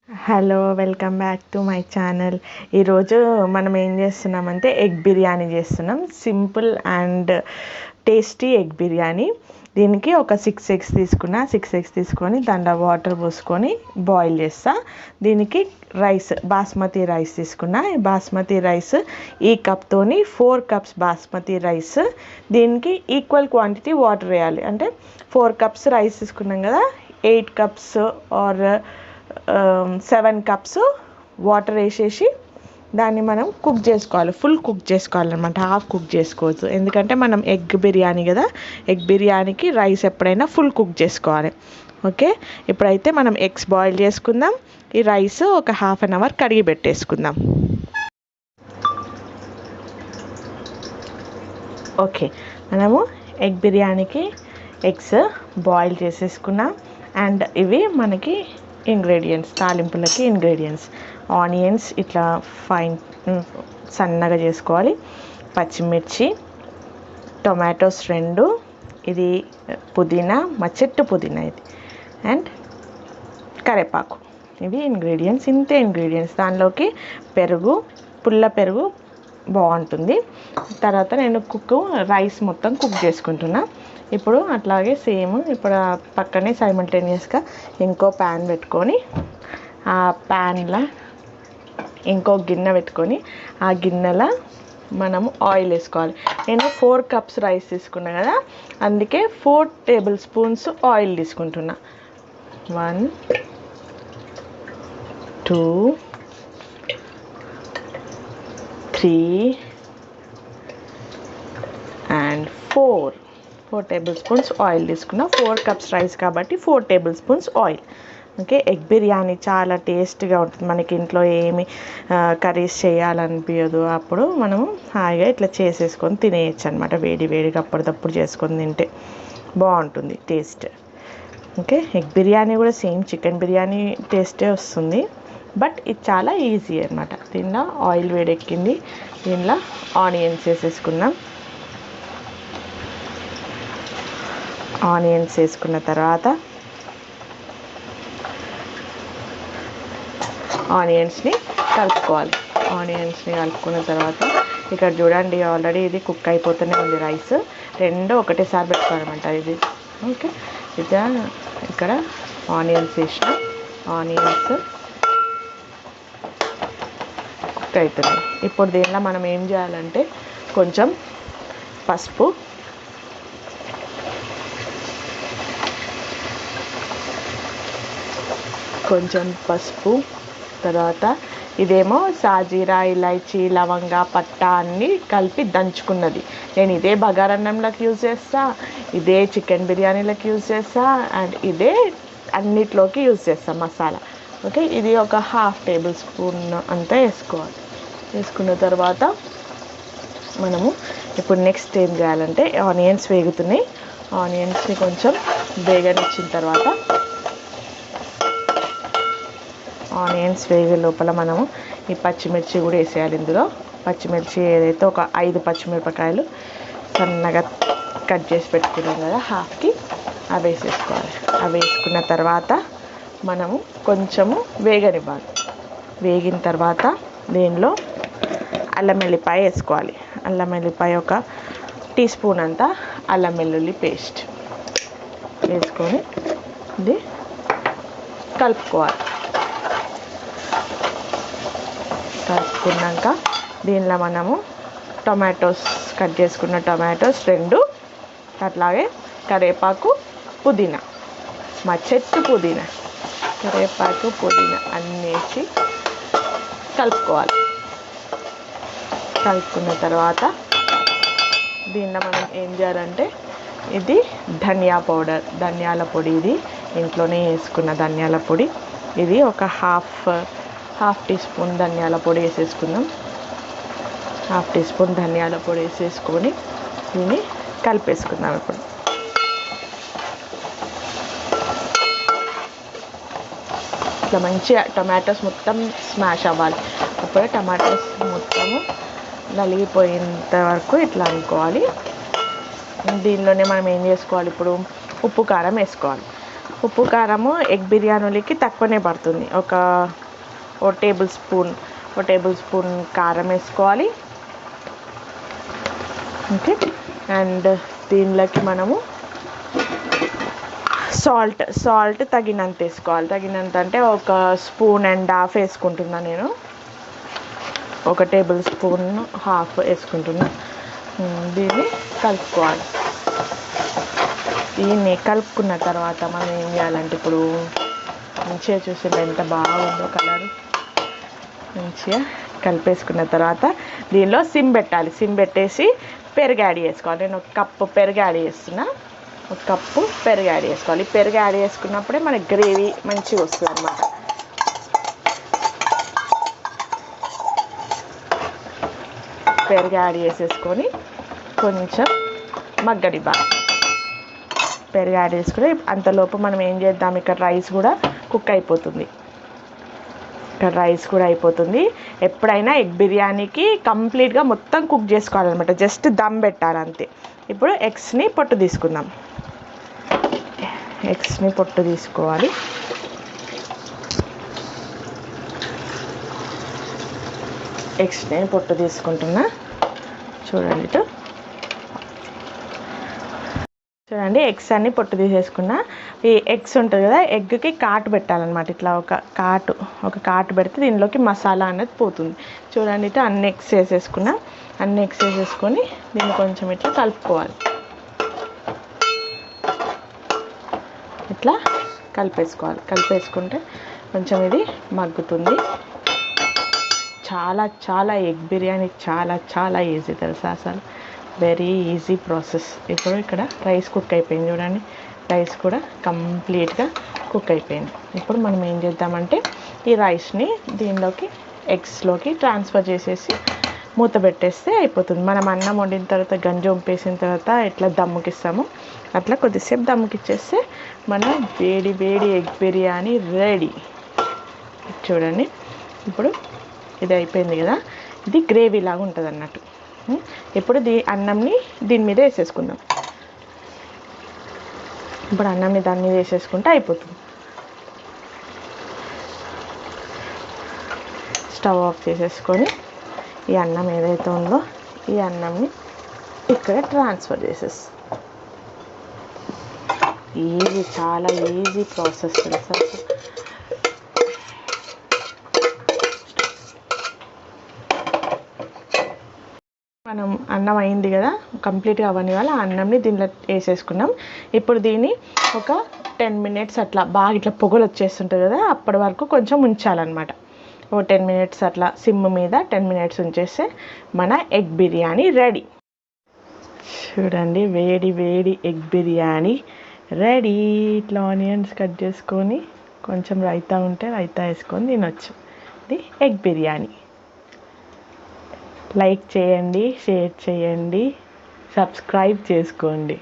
Hello welcome back to my channel. ఈరోజు మనం ఏం చేస్తున్నామంటే ఎగ్ బిర్యానీ చేస్తున్నాం. Simple and tasty egg biryani. దీనికి ఒక 6 ఎగ్స్ తీసుకున్నా. 6 ఎగ్స్ తీసుకొని దాంట్లో వాటర్ పోసుకొని బాయిల్ చేస్తా. దీనికి రైస్ బాస్మతి రైస్ తీసుకున్నా. ఈ బాస్మతి రైస్ ఈ కప్తోని 4 కప్స్ బాస్మతి రైస్. దీనికి ఈక్వల్ క్వాంటిటీ వాటర్ వేయాలి. అంటే 4 కప్స్ రైస్ తీసుకున్నాం కదా, 8 కప్స్ ఆర్ 7 కప్స్ వాటర్ వేసేసి దాన్ని మనం కుక్ చేసుకోవాలి. ఫుల్ కుక్ చేసుకోవాలన్నమాట, హాఫ్ కుక్ చేసుకోవద్దు. ఎందుకంటే మనం ఎగ్ బిర్యానీ కదా, ఎగ్ బిర్యానీకి రైస్ ఎప్పుడైనా ఫుల్ కుక్ చేసుకోవాలి. ఓకే, ఇప్పుడైతే మనం ఎగ్స్ బాయిల్ చేసుకుందాం. ఈ రైస్ ఒక ½ అన్ అవర్ కడిగి పెట్టేసుకుందాం. ఓకే, మనము ఎగ్ బిర్యానీకి ఎగ్స్ బాయిల్ చేసేసుకున్నాం. అండ్ ఇవి మనకి ఇంగ్రీడియంట్స్, తాలింపులకి ఇంగ్రీడియంట్స్. ఆనియన్స్ ఇట్లా సన్నగా చేసుకోవాలి. పచ్చిమిర్చి, టొమాటోస్ 2, ఇది పుదీనా, మా చెట్టు పుదీనా ఇది, అండ్ కరివేపాకు. ఇవి ఇంగ్రీడియంట్స్, ఇంతే ఇంగ్రీడియంట్స్. దానిలోకి పెరుగు, పుల్ల పెరుగు బాగుంటుంది. తర్వాత నేను రైస్ మొత్తం కుక్ చేసుకుంటున్నా. ఇప్పుడు అట్లాగే సేమ్ ఇప్పుడు పక్కనే సైమల్టేనియస్గా ఇంకో ప్యాన్ పెట్టుకొని, ఆ ప్యాన్లో ఇంకో గిన్నె పెట్టుకొని ఆ గిన్నెలో మనము ఆయిల్ వేసుకోవాలి. నేను 4 కప్స్ రైస్ తీసుకున్నా కదా, అందుకే 4 టేబుల్ స్పూన్స్ ఆయిల్ తీసుకుంటున్నా. 1 2 3 అండ్ 4 టేబుల్ స్పూన్స్ ఆయిల్ తీసుకున్నా. 4 కప్స్ రైస్ కాబట్టి 4 table spoons oil. Okay, egg biryani చాలా టేస్ట్గా ఉంటుంది. మనకి ఇంట్లో ఏమి కర్రీస్ చేయాలనిపించదు, అప్పుడు మనము హాయిగా ఇట్లా చేసేసుకొని తినేయచ్చు అనమాట. వేడి వేడిగా అప్పటిదప్పుడు చేసుకొని తింటే బాగుంటుంది టేస్ట్. ఓకే, ఎగ్ బిర్యానీ కూడా సేమ్ చికెన్ బిర్యానీ టేస్టే వస్తుంది, బట్ ఇది చాలా ఈజీ అనమాట. దీనిలో ఆయిల్ వేడెక్కింది, దీనిలో ఆనియన్స్ వేసేసుకుందాం. ఆనియన్స్ వేసుకున్న తర్వాత ఆనియన్స్ని కలుపుకోవాలి. ఆనియన్స్ని కలుపుకున్న తర్వాత ఇక్కడ చూడండి, ఆల్రెడీ ఇది కుక్ అయిపోతూనే ఉంది. రైస్ 2 ఒకటేసారి పెట్టుకోవాలన్నమాట ఇది. ఓకే, ఇక్కడ ఆనియన్స్ వేసిన, ఆనియన్స్ కుక్ అవుతున్నాయి. ఇప్పుడు దీనిలో మనం ఏం చేయాలంటే కొంచెం పసుపు, తర్వాత ఇదేమో సాజీరా, ఇలైచి, లవంగా, పట్టా అన్నీ కలిపి దంచుకున్నది. నేను ఇదే బగారన్నంలోకి యూజ్ చేస్తా, ఇదే చికెన్ బిర్యానీలోకి యూజ్ చేస్తా, అండ్ ఇదే అన్నిట్లోకి యూజ్ చేస్తాం మసాలా. ఓకే, ఇది ఒక ½ టేబుల్ స్పూన్ అంతా వేసుకోవాలి. వేసుకున్న తర్వాత మనము ఇప్పుడు నెక్స్ట్ ఏం చేయాలంటే, ఆనియన్స్ వేగుతున్నాయి. ఆనియన్స్ని కొంచెం వేగనిచ్చిన తర్వాత, ఆనియన్స్ వేగే లోపల మనము ఈ పచ్చిమిర్చి కూడా వేసేయాలి. ఇందులో పచ్చిమిర్చి ఏదైతే ఒక 5 పచ్చిమిరపకాయలు సన్నగా కట్ చేసి పెట్టుకున్నాం కదా హాఫ్కి, అవి వేసేసుకోవాలి. అవి వేసుకున్న తర్వాత మనము కొంచెము వేగనివ్వాలి. వేగిన తర్వాత దీనిలో అల్లం వెల్లిపాయ వేసుకోవాలి. అల్లం వెల్లిపాయ ఒక టీ స్పూన్ అంతా అల్లం వెల్లుల్లి పేస్ట్ వేసుకొని ఇది కలుపుకోవాలి. కలుపుకున్నాక దీనిలో మనము కట్ చేసుకున్న టొమాటోస్ 2, అట్లాగే కరివేపాకు, పుదీనా, మా చెట్టు పుదీనా, కరివేపాకు, పుదీనా అన్నీ వేసి కలుపుకోవాలి. కలుపుకున్న తర్వాత దీనిలో మనం ఏం చేయాలంటే, ఇది ధనియాల పొడి, ఇది ఇంట్లోనే వేసుకున్న ధనియాల పొడి. ఇది ఒక హాఫ్ టీ స్పూన్ ధనియాల పొడి వేసేసుకుందాం. హాఫ్ టీ స్పూన్ ధనియాల పొడి వేసేసుకొని దీన్ని కలిపేసుకుందాం. ఇప్పుడు ఇట్లా మంచిగా టమాటోస్ మొత్తం స్మాష్ అవ్వాలి. అప్పుడే టమాటోస్ మొత్తము నలిగిపోయేంత వరకు ఇట్లా అనుకోవాలి. దీనిలోనే మనం ఏం చేసుకోవాలి, ఇప్పుడు ఉప్పు కారం వేసుకోవాలి. ఉప్పు కారము ఎగ్ బిర్యానీలకి తక్కువనే పడుతుంది. ఓ టేబుల్ స్పూన్ కారం వేసుకోవాలి. ఓకే. అండ్ దీనిలోకి మనము సాల్ట్ తగినంత వేసుకోవాలి. తగినంత అంటే 1.5 స్పూన్ వేసుకుంటున్నా నేను. 1 టేబుల్ స్పూన్ హాఫ్ వేసుకుంటున్నా. దీన్ని కలుపుకోవాలి. దీన్ని కలుపుకున్న తర్వాత మనం ఏం చేయాలంటే ఇప్పుడు మంచిగా చూస్తుంటే ఎంత బాగుందో కలర్. మంచిగా కలిపేసుకున్న తర్వాత దీనిలో సిమ్ పెట్టాలి. సిమ్ పెట్టేసి పెరుగు యాడ్ చేసుకోవాలి. నేను 1 కప్పు పెరుగు యాడ్ చేస్తున్నా. 1 కప్పు పెరుగు యాడ్ చేసుకోవాలి. పెరుగు యాడ్ చేసుకున్నప్పుడే మనకి గ్రేవీ మంచిగా వస్తుంది అన్నమాట. పెరుగు యాడ్ చేసేసుకొని కొంచెం మగ్గనివ్వాలి. పెరుగు యాడ్ చేసుకుని అంతలోపు మనం ఏం చేద్దాం, ఇక్కడ రైస్ కూడా కుక్ అయిపోతుంది. ఎప్పుడైనా ఎగ్ బిర్యానీకి కంప్లీట్గా మొత్తం కుక్ చేసుకోవాలన్నమాట. జస్ట్ దమ్ పెట్టాలి అంతే. ఇప్పుడు ఎగ్స్ని పొట్టు తీసుకుందాం. ఎగ్స్ని పొట్టు తీసుకోవాలి. ఎగ్స్ని పొట్టు తీసుకుంటున్నా. చూడండి ఎగ్స్ అన్ని పొట్టు తీసేసుకున్నా. ఈ ఎగ్స్ ఉంటుంది కదా, ఎగ్కి కాటు పెట్టాలన్నమాట. ఇట్లా ఒక కాటు పెడితే దీనిలోకి మసాలా అనేది పోతుంది. చూడండి అన్ని ఎగ్స్ వేసేసుకున్నా. అన్ని ఎగ్స్ వేసేసుకొని దీన్ని కొంచెం ఇట్లా కలుపుకోవాలి. ఇట్లా కలిపేసుకుంటే కొంచెం ఇది మగ్గుతుంది. చాలా ఎగ్ బిర్యానీ చాలా ఈజీ తెలుసా, అసలు వెరీ ఈజీ ప్రాసెస్. ఇప్పుడు ఇక్కడ రైస్ కుక్ అయిపోయింది చూడండి. రైస్ కూడా కంప్లీట్గా కుక్ అయిపోయింది. ఇప్పుడు మనం ఏం చేద్దామంటే ఈ రైస్ని దీనిలోకి ఎగ్స్లోకి ట్రాన్స్ఫర్ చేసేసి మూత పెట్టేస్తే అయిపోతుంది. మనం అన్నం వండిన తర్వాత గంజి వంపేసిన తర్వాత ఎట్లా దమ్ముకిస్తామో అట్లా కొద్దిసేపు దమ్ముకిచ్చేస్తే మన వేడి ఎగ్ బిర్యానీ రెడీ. చూడండి ఇప్పుడు ఇది అయిపోయింది కదా, ఇది గ్రేవీ లాగా ఉంటుంది అన్నట్టు. ఇప్పుడు అన్నంని దీని మీద వేసేసుకుందాం. ఇప్పుడు అన్నంని దాని మీద వేసేసుకుంటే అయిపోతుంది. స్టవ్ ఆఫ్ చేసేసుకొని ఈ అన్నం ఏదైతే ఉందో ఈ అన్నంని ఇక్కడ ట్రాన్స్ఫర్ చేసేస్తాం. చాలా ఈజీ ప్రాసెస్ తెలుసా. మనం అన్నం అయింది కదా, కంప్లీట్గా అవ్వని వల్ల ఆ అన్నంని దీనిలో వేసేసుకున్నాం. ఇప్పుడు దీన్ని ఒక 10 మినిట్స్ అట్లా బాగా ఇట్లా పొగలు వచ్చేస్తుంటుంది కదా, అప్పటి వరకు కొంచెం ఉంచాలన్నమాట. ఒక 10 మినిట్స్ అట్లా సిమ్ మీద 10 మినిట్స్ ఉంచేస్తే మన ఎగ్ బిర్యానీ రెడీ. చూడండి వేడి ఎగ్ బిర్యానీ రెడీ. ఇట్లా ఆనియన్స్ కట్ చేసుకొని కొంచెం రైతా ఉంటే రైతా వేసుకొని తినొచ్చు. ఇది ఎగ్ బిర్యానీ. లైక్ చేయండి, షేర్ చేయండి, సబ్స్క్రైబ్ చేసుకోండి.